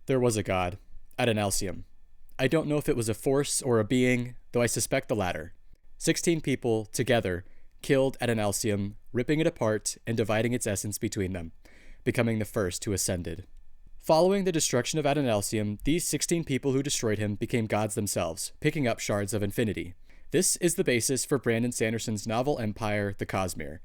There was a god, Adonalsium. I don't know if it was a force or a being, though I suspect the latter. 16 people, together, killed Adonalsium, ripping it apart and dividing its essence between them, becoming the first who ascended. Following the destruction of Adonalsium, these 16 people who destroyed him became gods themselves, picking up shards of infinity. This is the basis for Brandon Sanderson's novel empire, the Cosmere.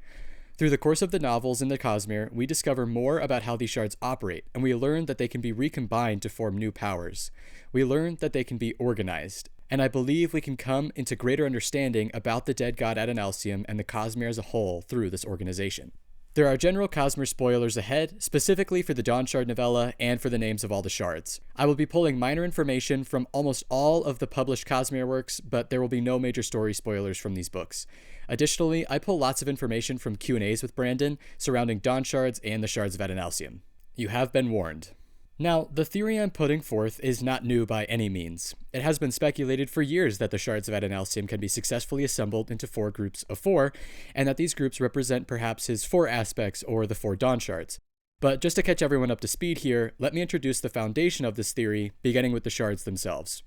Through the course of the novels in the Cosmere, we discover more about how these shards operate, and we learn that they can be recombined to form new powers. We learn that they can be organized, and I believe we can come into greater understanding about the dead god Adonalsium and the Cosmere as a whole through this organization. There are general Cosmere spoilers ahead, specifically for the Dawnshard novella and for the names of all the shards. I will be pulling minor information from almost all of the published Cosmere works, but there will be no major story spoilers from these books. Additionally, I pull lots of information from Q&As with Brandon surrounding Dawnshards and the shards of Adonalsium. You have been warned. Now, the theory I'm putting forth is not new by any means. It has been speculated for years that the shards of Adonalsium can be successfully assembled into 4 groups of 4, and that these groups represent perhaps his 4 aspects or the 4 dawnshards. But just to catch everyone up to speed here, let me introduce the foundation of this theory, beginning with the shards themselves.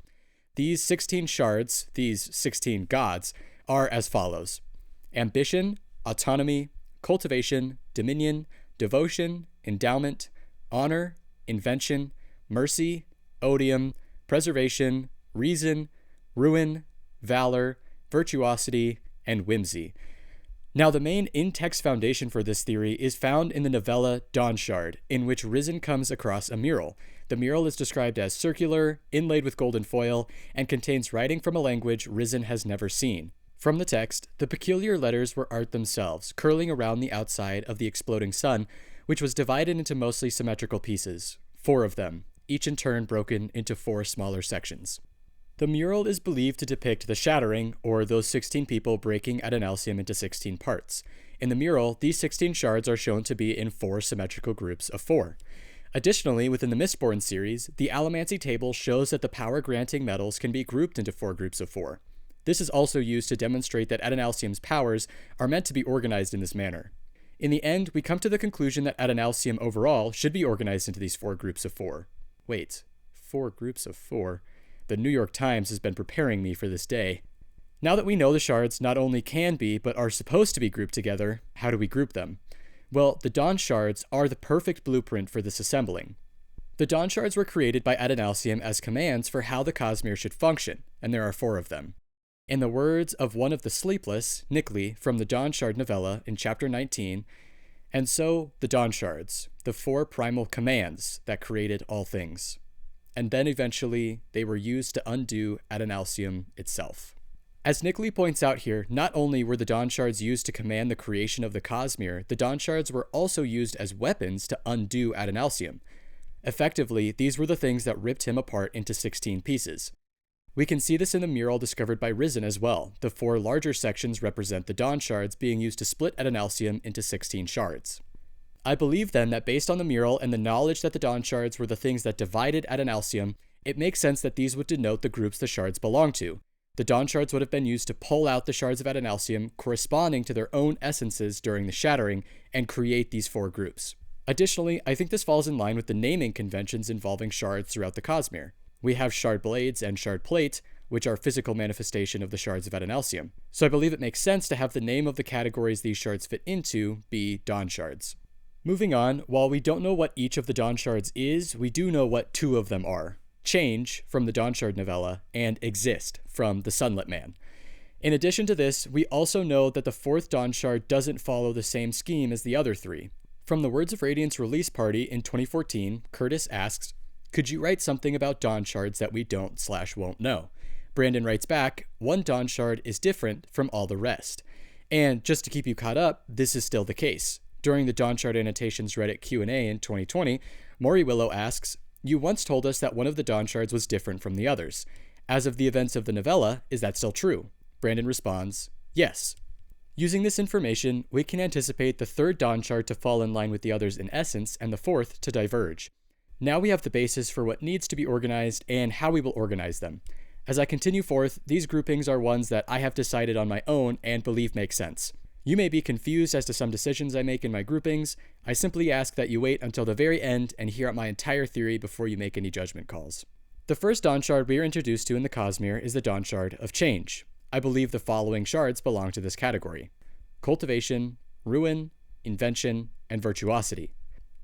These 16 shards, these 16 gods, are as follows: ambition, autonomy, cultivation, dominion, devotion, endowment, honor, invention, mercy, odium, preservation, reason, ruin, valor, virtuosity, and whimsy. Now, the main in-text foundation for this theory is found in the novella Dawnshard, in which Risen comes across a mural. The mural is described as circular, inlaid with golden foil, and contains writing from a language Risen has never seen. From the text, the peculiar letters were art themselves, curling around the outside of the exploding sun, which was divided into mostly symmetrical pieces, 4 of them, each in turn broken into 4 smaller sections. The mural is believed to depict the shattering, or those 16 people breaking Adonalsium into 16 parts. In the mural, these 16 shards are shown to be in 4 symmetrical groups of 4. Additionally, within the Mistborn series, the Allomancy table shows that the power-granting metals can be grouped into 4 groups of 4. This is also used to demonstrate that Adonalsium's powers are meant to be organized in this manner. In the end, we come to the conclusion that Adonalsium overall should be organized into these 4 groups of 4. Wait, 4 groups of 4? The New York Times has been preparing me for this day. Now that we know the shards not only can be, but are supposed to be grouped together, how do we group them? Well, the dawnshards are the perfect blueprint for this assembling. The dawnshards were created by Adonalsium as commands for how the Cosmere should function, and there are 4 of them. In the words of one of the sleepless, Nickley, from the Dawnshard novella in chapter 19, and so the dawnshards, the 4 primal commands that created all things. And then eventually they were used to undo Adonalsium itself. As Nickley points out here, not only were the dawnshards used to command the creation of the Cosmere, the dawnshards were also used as weapons to undo Adonalsium. Effectively, these were the things that ripped him apart into 16 pieces. We can see this in the mural discovered by Risen as well. The 4 larger sections represent the dawnshards being used to split Adonalsium into 16 shards. I believe then that based on the mural and the knowledge that the dawnshards were the things that divided Adonalsium, it makes sense that these would denote the groups the shards belong to. The dawnshards would have been used to pull out the shards of Adonalsium corresponding to their own essences during the shattering and create these 4 groups. Additionally, I think this falls in line with the naming conventions involving shards throughout the Cosmere. We have shard blades and shard plate, which are physical manifestation of the shards of Adonalsium. So I believe it makes sense to have the name of the categories these shards fit into be dawnshards. Moving on, while we don't know what each of the dawnshards is, we do know what 2 of them are: Change, from the Dawnshard novella, and Exist, from the Sunlit Man. In addition to this, we also know that the 4th Dawnshard doesn't follow the same scheme as the other 3. From the Words of Radiance release party in 2014, Curtis asks, "Could you write something about dawnshards that we don't/won't know?" Brandon writes back, "One dawnshard is different from all the rest." And just to keep you caught up, this is still the case. During the Dawnshard Annotations Reddit Q&A in 2020, Maury Willow asks, "You once told us that one of the dawnshards was different from the others. As of the events of the novella, is that still true?" Brandon responds, "Yes." Using this information, we can anticipate the 3rd dawnshard to fall in line with the others in essence, and the 4th to diverge. Now we have the basis for what needs to be organized and how we will organize them. As I continue forth, these groupings are ones that I have decided on my own and believe make sense. You may be confused as to some decisions I make in my groupings. I simply ask that you wait until the very end and hear out my entire theory before you make any judgment calls. The first dawnshard we are introduced to in the Cosmere is the dawnshard of change. I believe the following shards belong to this category: cultivation, ruin, invention, and virtuosity.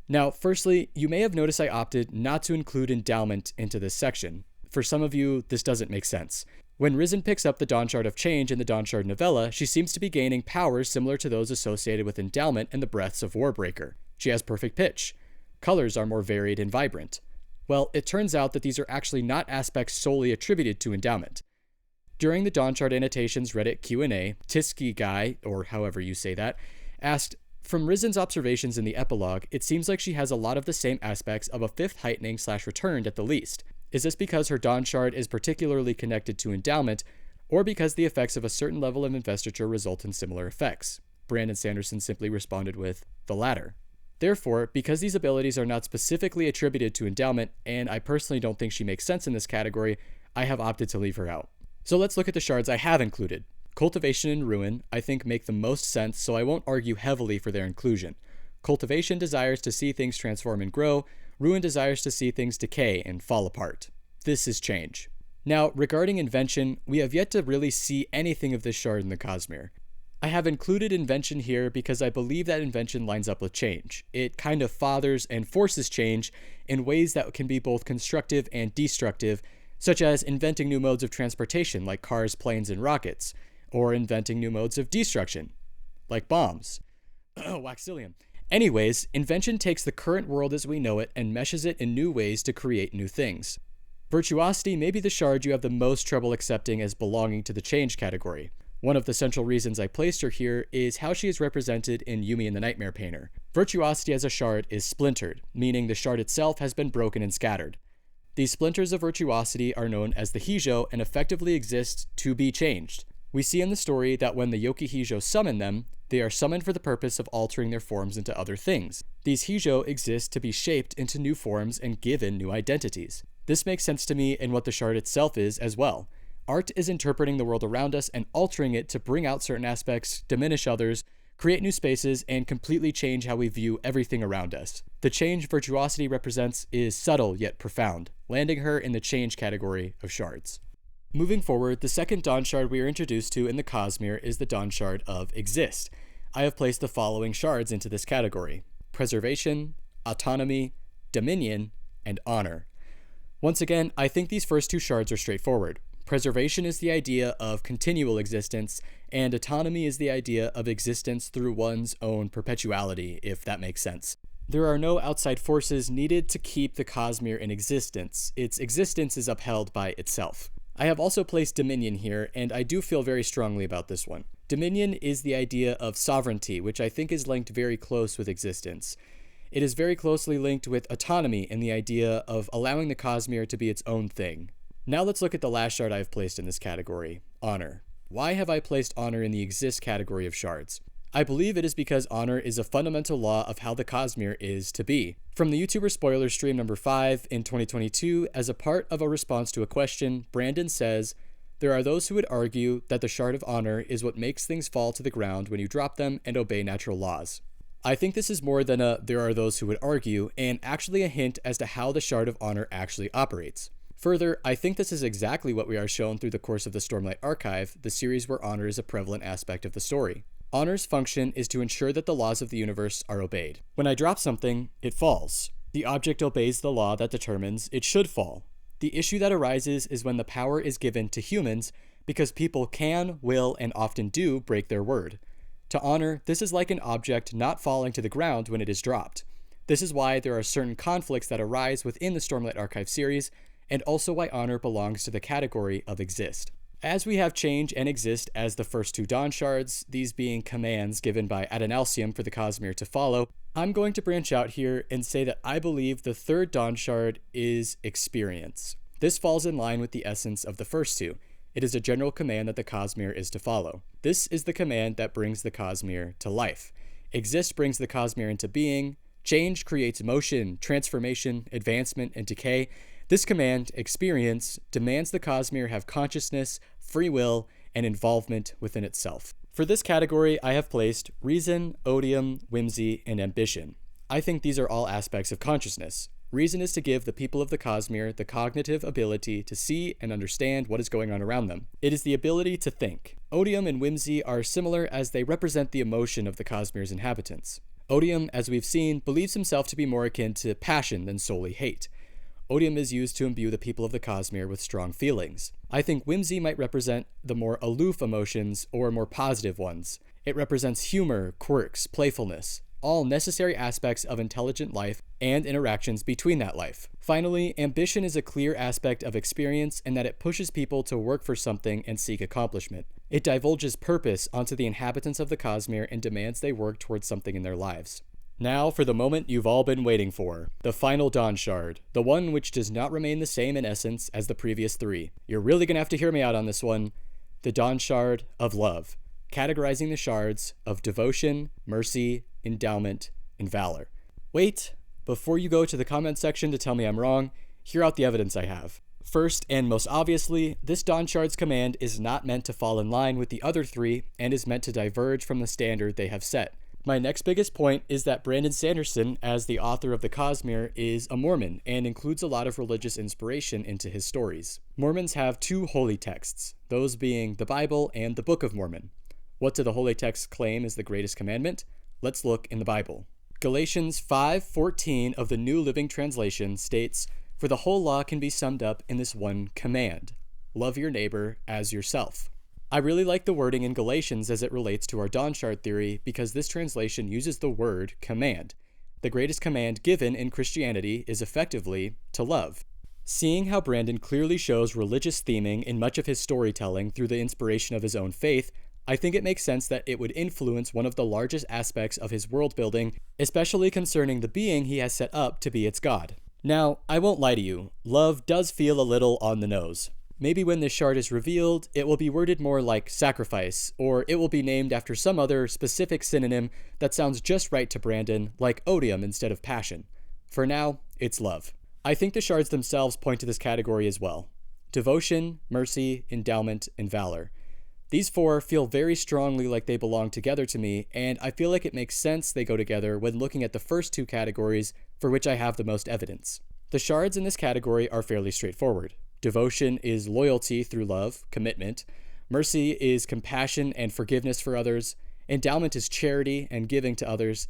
Now, firstly, you may have noticed I opted not to include endowment into this section. For some of you, this doesn't make sense. When Risen picks up the dawnshard of change in the dawnshard novella, she seems to be gaining powers similar to those associated with endowment and the breaths of Warbreaker. She has perfect pitch. Colors are more varied and vibrant. Well, it turns out that these are actually not aspects solely attributed to endowment. During the dawnshard annotations Reddit Q&A, Tisky Guy, or however you say that, asked, from Risen's observations in the epilogue, it seems like she has a lot of the same aspects of a fifth heightening / returned at the least. Is this because her dawnshard is particularly connected to endowment, or because the effects of a certain level of investiture result in similar effects? Brandon Sanderson simply responded with, the latter. Therefore, because these abilities are not specifically attributed to endowment, and I personally don't think she makes sense in this category, I have opted to leave her out. So let's look at the shards I have included. Cultivation and Ruin, I think, make the most sense, so I won't argue heavily for their inclusion. Cultivation desires to see things transform and grow. Ruin desires to see things decay and fall apart. This is change. Now, regarding Invention, we have yet to really see anything of this shard in the Cosmere. I have included Invention here because I believe that Invention lines up with change. It kind of fathers and forces change in ways that can be both constructive and destructive, such as inventing new modes of transportation like cars, planes, and rockets, or inventing new modes of destruction, like bombs. Waxillium. Anyways, Invention takes the current world as we know it and meshes it in new ways to create new things. Virtuosity may be the shard you have the most trouble accepting as belonging to the change category. One of the central reasons I placed her here is how she is represented in Yumi and the Nightmare Painter. Virtuosity as a shard is splintered, meaning the shard itself has been broken and scattered. These splinters of virtuosity are known as the Hijo and effectively exist to be changed. We see in the story that when the Yoki-Hijo summon them, they are summoned for the purpose of altering their forms into other things. These Hijo exist to be shaped into new forms and given new identities. This makes sense to me in what the shard itself is as well. Art is interpreting the world around us and altering it to bring out certain aspects, diminish others, create new spaces, and completely change how we view everything around us. The change Virtuosity represents is subtle yet profound, landing her in the change category of shards. Moving forward, the second dawnshard we are introduced to in the Cosmere is the dawnshard of Exist. I have placed the following shards into this category: Preservation, Autonomy, Dominion, and Honor. Once again, I think these first two shards are straightforward. Preservation is the idea of continual existence, and autonomy is the idea of existence through one's own perpetuality, if that makes sense. There are no outside forces needed to keep the Cosmere in existence. Its existence is upheld by itself. I have also placed Dominion here, and I do feel very strongly about this one. Dominion is the idea of sovereignty, which I think is linked very close with existence. It is very closely linked with autonomy and the idea of allowing the Cosmere to be its own thing. Now let's look at the last shard I've placed in this category, Honor. Why have I placed Honor in the Exist category of shards? I believe it is because honor is a fundamental law of how the Cosmere is to be. From the YouTuber Spoiler Stream number 5 in 2022, as a part of a response to a question, Brandon says, there are those who would argue that the shard of honor is what makes things fall to the ground when you drop them and obey natural laws. I think this is more than a there are those who would argue, and actually a hint as to how the shard of honor actually operates. Further, I think this is exactly what we are shown through the course of the Stormlight Archive, the series where honor is a prevalent aspect of the story. Honor's function is to ensure that the laws of the universe are obeyed. When I drop something, it falls. The object obeys the law that determines it should fall. The issue that arises is when the power is given to humans because people can, will, and often do break their word. To honor, this is like an object not falling to the ground when it is dropped. This is why there are certain conflicts that arise within the Stormlight Archive series, and also why honor belongs to the category of exist. As we have change and exist as the first two dawnshards, these being commands given by Adonalsium for the Cosmere to follow, I'm going to branch out here and say that I believe the third dawnshard is experience. This falls in line with the essence of the first two. It is a general command that the Cosmere is to follow. This is the command that brings the Cosmere to life. Exist brings the Cosmere into being. Change creates motion, transformation, advancement, and decay. This command, experience, demands the Cosmere have consciousness, free will, and involvement within itself. For this category, I have placed reason, odium, whimsy, and ambition. I think these are all aspects of consciousness. Reason is to give the people of the Cosmere the cognitive ability to see and understand what is going on around them. It is the ability to think. Odium and whimsy are similar as they represent the emotion of the Cosmere's inhabitants. Odium, as we've seen, believes himself to be more akin to passion than solely hate. Odium is used to imbue the people of the Cosmere with strong feelings. I think whimsy might represent the more aloof emotions or more positive ones. It represents humor, quirks, playfulness, all necessary aspects of intelligent life and interactions between that life. Finally, ambition is a clear aspect of experience in that it pushes people to work for something and seek accomplishment. It divulges purpose onto the inhabitants of the Cosmere and demands they work towards something in their lives. Now for the moment you've all been waiting for, the final dawnshard, the one which does not remain the same in essence as the previous three. You're really gonna have to hear me out on this one. The dawnshard of love, categorizing the shards of devotion, mercy, endowment, and valor. Wait, before you go to the comment section to tell me I'm wrong, hear out the evidence I have. First, and most obviously, this dawnshard's command is not meant to fall in line with the other three and is meant to diverge from the standard they have set. My next biggest point is that Brandon Sanderson, as the author of the Cosmere, is a Mormon and includes a lot of religious inspiration into his stories. Mormons have two holy texts, those being the Bible and the Book of Mormon. What do the holy texts claim is the greatest commandment? Let's look in the Bible. Galatians 5:14 of the New Living Translation states, "For the whole law can be summed up in this one command: love your neighbor as yourself." I really like the wording in Galatians as it relates to our dawnshard theory because this translation uses the word command. The greatest command given in Christianity is effectively to love. Seeing how Brandon clearly shows religious theming in much of his storytelling through the inspiration of his own faith, I think it makes sense that it would influence one of the largest aspects of his world building, especially concerning the being he has set up to be its god. Now, I won't lie to you, love does feel a little on the nose. Maybe when this shard is revealed, it will be worded more like sacrifice, or it will be named after some other specific synonym that sounds just right to Brandon, like odium instead of passion. For now, it's love. I think the shards themselves point to this category as well. Devotion, mercy, endowment, and valor. These four feel very strongly like they belong together to me, and I feel like it makes sense they go together when looking at the first two categories for which I have the most evidence. The shards in this category are fairly straightforward. Devotion is loyalty through love, commitment. Mercy is compassion and forgiveness for others. Endowment is charity and giving to others.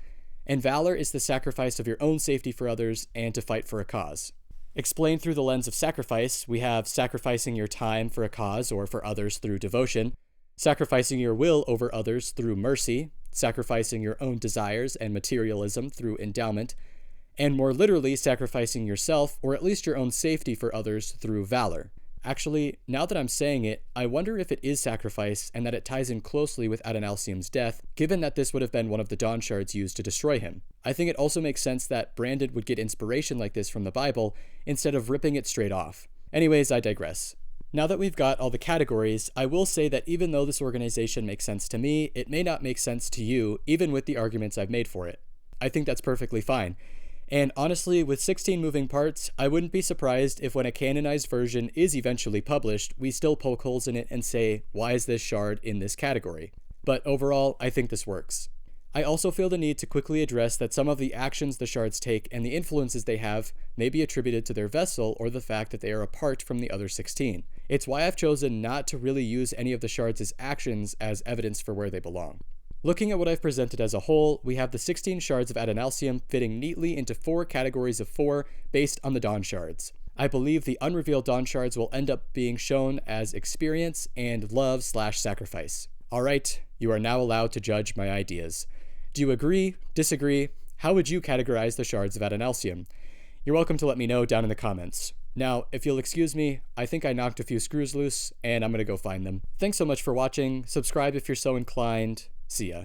And valor is the sacrifice of your own safety for others and to fight for a cause. Explained through the lens of sacrifice, we have sacrificing your time for a cause or for others through devotion, sacrificing your will over others through mercy, sacrificing your own desires and materialism through endowment, and more literally sacrificing yourself or at least your own safety for others through valor. Actually, now that I'm saying it, I wonder if it is sacrifice and that it ties in closely with Adonalsium's death, given that this would have been one of the dawnshards used to destroy him. I think it also makes sense that Brandon would get inspiration like this from the Bible instead of ripping it straight off. Anyways, I digress. Now that we've got all the categories, I will say that even though this organization makes sense to me, it may not make sense to you, even with the arguments I've made for it. I think that's perfectly fine. And honestly, with 16 moving parts, I wouldn't be surprised if when a canonized version is eventually published, we still poke holes in it and say, why is this shard in this category? But overall, I think this works. I also feel the need to quickly address that some of the actions the shards take and the influences they have may be attributed to their vessel or the fact that they are apart from the other 16. It's why I've chosen not to really use any of the shards' actions as evidence for where they belong. Looking at what I've presented as a whole, we have the 16 shards of Adonalsium fitting neatly into 4 categories of 4 based on the dawnshards. I believe the unrevealed dawnshards will end up being shown as experience and love/sacrifice. Alright, you are now allowed to judge my ideas. Do you agree? Disagree? How would you categorize the shards of Adonalsium? You're welcome to let me know down in the comments. Now, if you'll excuse me, I think I knocked a few screws loose, and I'm gonna go find them. Thanks so much for watching. Subscribe if you're so inclined. See ya.